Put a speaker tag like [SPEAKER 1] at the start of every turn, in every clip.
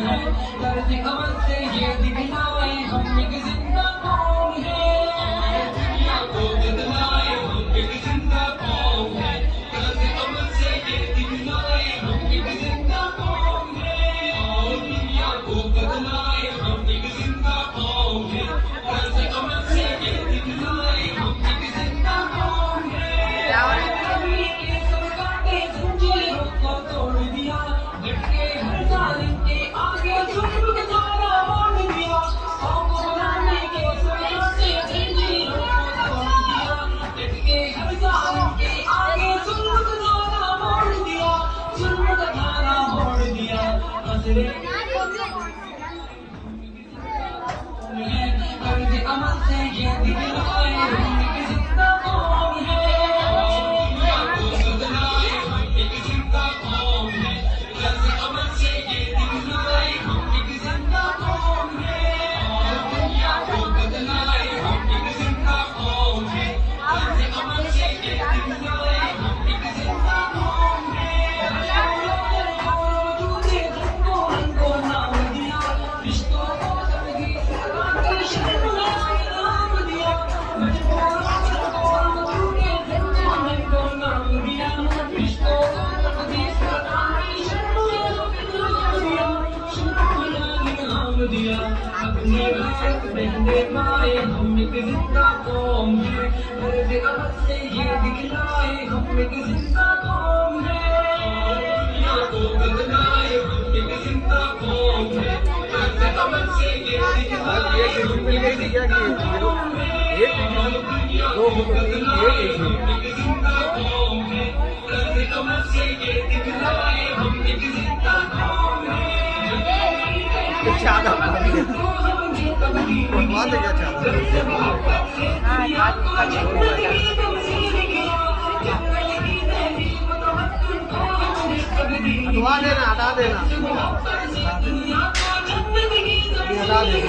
[SPEAKER 1] है, दर्द अमल से ये दिखलाए हम एक जिंदा कौम है। दुनिया को बदलाए हम एक जिंदा कौम है, दर्द अमल से ये दिखलाए हम एक जिंदा कौम है। दुनिया को बदलाए हम एक जिंदा कौम है, दर्द अमल से ये दिखलाए हम एक जिंदा कौम है। जंजीरों को तोड़ दिया, डटे हर जालिम के आगे जुल्म का तारा बांध दिया। कौम को बनाने के सरकार से जंजीरों को तोड़ दिया, डटे हर जालिम के आगे जुल्म का तारा बांध दिया, जुल्म का तारा बांध दिया। हजरे कर्ज अमल से ये दिखलाए हम एक जिंदा कौम है। दुनिया को बदलाए हम एक जिंदा कौम है, कर्ज अमल से ये दिखलाए हम एक जिंदा कौम है। दुनिया को बदलाए हम एक जिंदा कौम है, कर्ज अमल से ये दिखलाए हम एक जिंदा कौम है। को नाम दिया, रिश्तों को तकदीर से आगे शर्म नाम दिया। मजबूर को नाम दिया, रिश्तों को तकदीर से आगे शर्म नाम दिया। अपने भारत बहने माए हम एक जिंदा कौम है, दर्द अमल से ये दिखलाए हम एक जिंदा कौम है। दुनिया को बदलाए हम एक जिंदा कौम है, दर्द अमल से ये दिखलाए हम एक जिंदा कौम है। दुनिया को बदलाए हम एक जिंदा कौम है, दर्द अमल से ये दिखलाए हम एक जिंदा कौम है।
[SPEAKER 2] हटवा देना, हटा देना, हटा देना।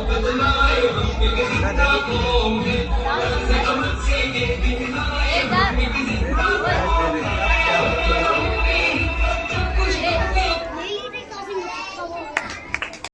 [SPEAKER 1] बदलाए हम एक जिंदा कौम है,